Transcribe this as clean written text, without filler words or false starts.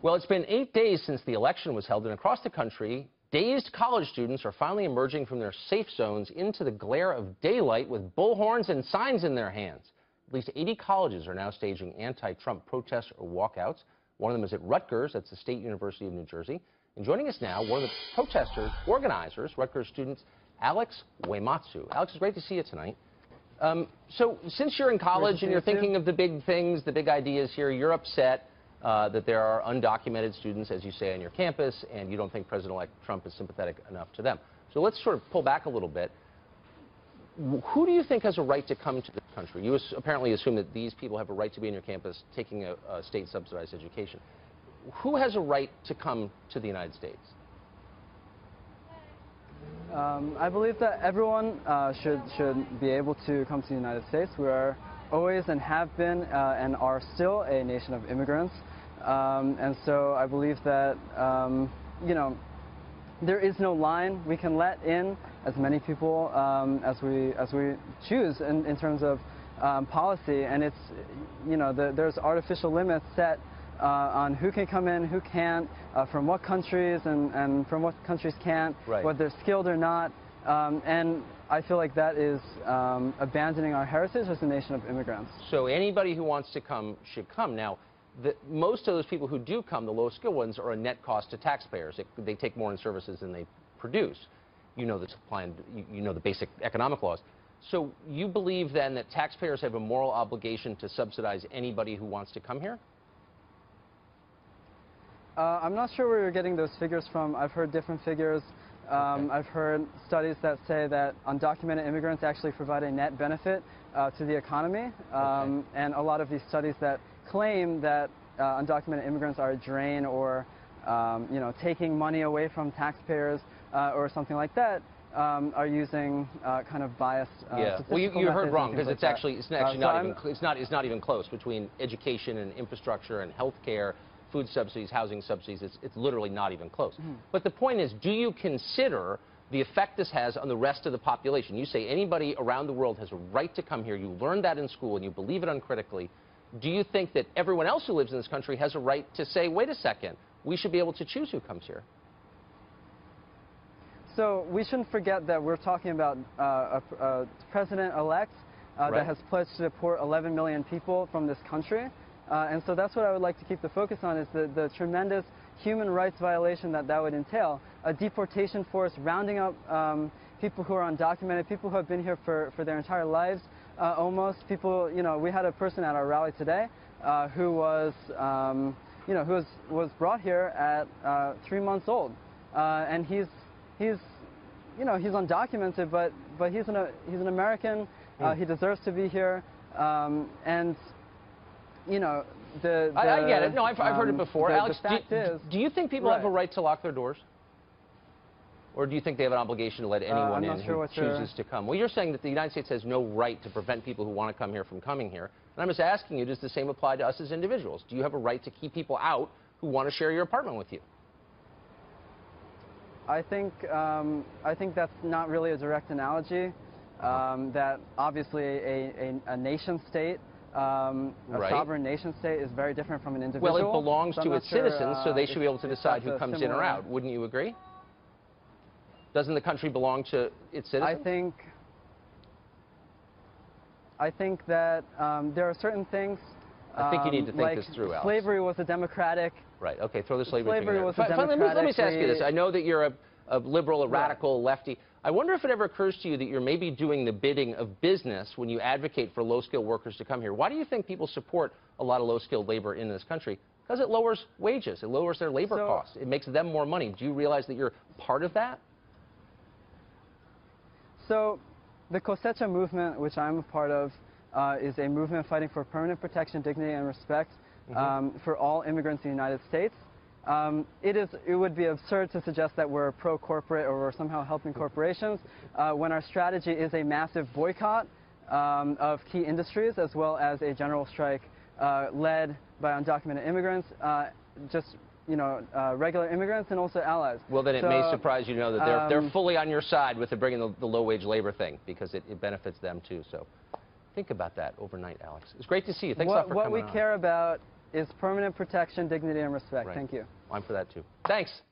Well, it's been 8 days since the election was held, and across the country, dazed college students are finally emerging from their safe zones into the glare of daylight with bullhorns and signs in their hands. At least 80 colleges are now staging anti-Trump protests or walkouts. One of them is at Rutgers, that's the State University of New Jersey. And joining us now, one of the protesters, organizers, Rutgers student Alex Uematsu. Alex, it's great to see you tonight. So since you're in college and you're thinking of the big things, the big ideas here, you're upset that there are undocumented students, as you say, on your campus, and you don't think President-elect Trump is sympathetic enough to them. So let's sort of pull back a little bit. Who do you think has a right to come to this country? You apparently assume that these people have a right to be on your campus taking a state-subsidized education. Who has a right to come to the United States? I believe that everyone should be able to come to the United States. We are always and have been and are still a nation of immigrants. And so I believe that, you know, there is no line. We can let in as many people as we choose in terms of policy. And it's, you know, there's artificial limits set on who can come in, who can't, from what countries and from what countries can't, right, whether they're skilled or not. And I feel like that is abandoning our heritage as a nation of immigrants. So anybody who wants to come should come. Now, most of those people who do come, the low-skilled ones, are a net cost to taxpayers. They take more in services than they produce. You know the supply and you know the basic economic laws. So you believe then that taxpayers have a moral obligation to subsidize anybody who wants to come here? I'm not sure where you're getting those figures from. I've heard different figures. Okay. I've heard studies that say that undocumented immigrants actually provide a net benefit to the economy. Okay. And a lot of these studies that claim that undocumented immigrants are a drain or, you know, taking money away from taxpayers or something like that are using kind of biased yeah. Well, you heard wrong, because it's actually it's not even close between education and infrastructure and health care, food subsidies, housing subsidies. It's literally not even close. Mm-hmm. But the point is, do you consider the effect this has on the rest of the population? You say anybody around the world has a right to come here. You learned that in school and you believe it uncritically. Do you think that everyone else who lives in this country has a right to say, wait a second, we should be able to choose who comes here? So we shouldn't forget that we're talking about a president-elect right, that has pledged to deport 11 million people from this country. And so that's what I would like to keep the focus on, is the tremendous human rights violation that would entail. A deportation force rounding up people who are undocumented, people who have been here for their entire lives, almost. People, you know, we had a person at our rally today who was, you know, who was brought here at 3 months old. And he's, you know, he's undocumented, but he's an American. He deserves to be here. And you know, I get it. No, I've heard it before. Alex, do you think people right, have a right to lock their doors? Or do you think they have an obligation to let anyone in who chooses to come? Well, you're saying that the United States has no right to prevent people who want to come here from coming here. And I'm just asking you, does the same apply to us as individuals? Do you have a right to keep people out who want to share your apartment with you? I think that's not really a direct analogy. That obviously a nation state, a right, sovereign nation state, is very different from an individual. Well, it belongs to its citizens, so they should be able to decide who comes in or out. Wouldn't you agree? Doesn't the country belong to its citizens? I think that there are certain things. I think you need to think like this through, Alex. Slavery was a democratic. Right. Okay. Throw the slavery thing was there. a democratic. Let me just ask you this. I know that you're a liberal, a radical, lefty. I wonder if it ever occurs to you that you're maybe doing the bidding of business when you advocate for low-skilled workers to come here. Why do you think people support a lot of low-skilled labor in this country? Because it lowers wages. It lowers their labor costs. It makes them more money. Do you realize that you're part of that? So the Cosecha movement, which I'm a part of, is a movement fighting for permanent protection, dignity, and respect for all immigrants in the United States. It would be absurd to suggest that we're pro-corporate or we're somehow helping corporations when our strategy is a massive boycott of key industries, as well as a general strike led by undocumented immigrants, just, you know, regular immigrants and also allies. Well, then it may surprise you to know that they're fully on your side with bringing the low-wage labor thing, because it benefits them too. So think about that overnight, Alex. It's great to see you. Thanks a lot for coming on. What we care about is permanent protection, dignity, and respect. Right. Thank you. I'm for that too. Thanks.